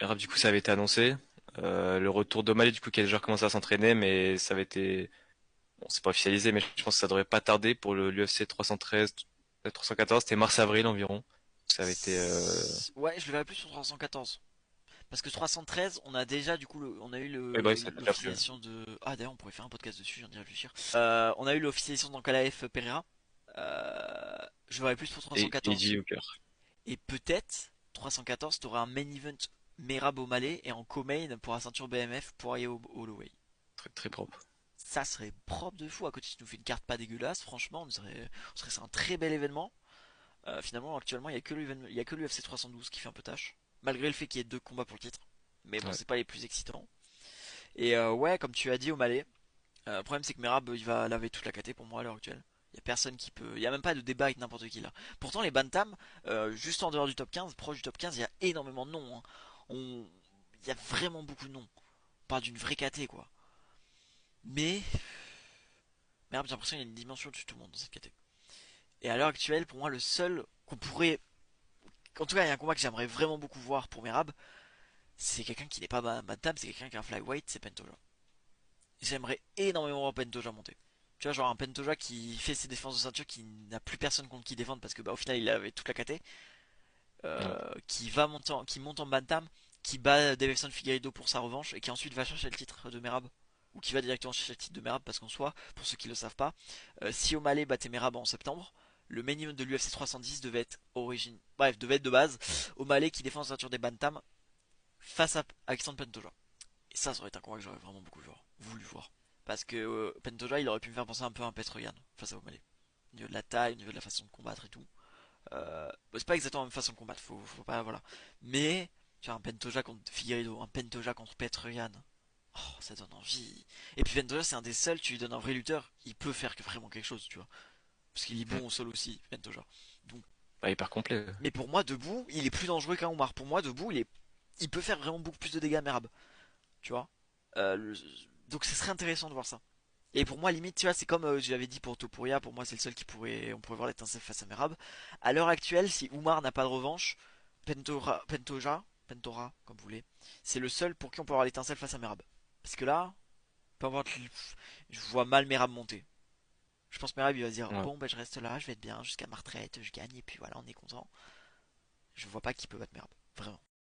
Merab, du coup, ça avait été annoncé. Le retour d'O'Malley, du coup, qui a déjà commencé à s'entraîner, mais ça avait été, bon, c'est pas officialisé, mais je pense que ça devrait pas tarder pour le l'UFC 313, 314, c'était mars-avril environ. Ça avait été, Ouais, je le verrais plus sur 314. Parce que 313, on a déjà du coup, on a eu ouais, bah oui, ça a déjà fait. l'officialisation de. Ah d'ailleurs, on pourrait faire un podcast dessus, j'ai envie de réfléchir. On a eu l'officialisation d'Ankalaev Pereira. Je le verrais plus pour Et 314. Eddie Hooker. Et peut-être 314, t'auras un main event Merab O'Malley et en co-main pour la ceinture BMF pour Ayo Holloway. Très, très propre. Ça serait propre de fou. À côté, tu nous fais une carte pas dégueulasse. Franchement, on serait c'est un très bel événement. Finalement, actuellement, il y a que l'UFC 312 qui fait un peu tâche. Malgré le fait qu'il y ait deux combats pour le titre. Mais bon, Ouais. c'est pas les plus excitants. Et ouais, comme tu as dit, O'Malley, le problème c'est que Merab, il va laver toute la KT pour moi à l'heure actuelle. Il y a personne qui peut. Il y a même pas de débat avec n'importe qui là. Pourtant, les Bantam, juste en dehors du top 15, proche du top 15, il y a énormément de noms, hein. On... Il y a vraiment beaucoup de noms. On parle d'une vraie KT quoi. Mais Merab, j'ai l'impression qu'il y a une dimension dessus tout le monde dans cette KT. Et à l'heure actuelle, pour moi, le seul qu'on pourrait. En tout cas, il y a un combat que j'aimerais vraiment beaucoup voir pour Merab. C'est quelqu'un qui n'est pas Bantam, c'est quelqu'un qui est un flyweight, c'est Pentoja. J'aimerais énormément voir Pentoja monter. Tu vois, genre un Pentoja qui fait ses défenses de ceinture, qui n'a plus personne contre qui défendre parce que bah, au final il avait toute la KT, Ouais. qui monte en bantam, qui bat Davison Figueiredo pour sa revanche et qui ensuite va chercher le titre de Merab. Ou qui va directement chercher le titre de Merab parce qu'en soi, pour ceux qui le savent pas, si O'Malley battait Merab en septembre, le main event de l'UFC 310 devait être devait être de base O'Malley qui défend la ceinture des bantam face à Alexandre Pentoja. Et ça aurait été un combat que j'aurais vraiment beaucoup voulu voir. Parce que Pentoja, il aurait pu me faire penser un peu à un Petroyan face à O'Malley. Au niveau de la taille, au niveau de la façon de combattre et tout. C'est pas exactement la même façon de combattre, faut pas, voilà. Mais, tu vois, un Pentoja contre Figueiredo, un Pentoja contre Petroyan. Oh, ça donne envie. Et puis Pentoja, c'est un des seuls, tu lui donnes un vrai lutteur, il peut faire vraiment quelque chose, tu vois. Parce qu'il est Mm. bon au sol aussi, Pentoja. Donc, Bah, hyper complet. mais pour moi, debout, il est plus dangereux qu'un Omar. Pour moi, debout, il peut faire vraiment beaucoup plus de dégâts à Merab. Tu vois. Euh, le- Donc, ce serait intéressant de voir ça. Et pour moi, limite, tu vois, c'est comme je l'avais dit pour Topuria, pour moi, c'est le seul on pourrait voir l'étincelle face à Merab. À l'heure actuelle, si Oumar n'a pas de revanche, Pentora, comme vous voulez, c'est le seul pour qui on peut avoir l'étincelle face à Merab. Parce que là, peu importe, je vois mal Merab monter. Je pense que Merab, il va se dire, Ouais. bon, bah, je reste là, je vais être bien jusqu'à ma retraite, je gagne, et puis voilà, on est content. Je vois pas qui peut battre Merab. Vraiment.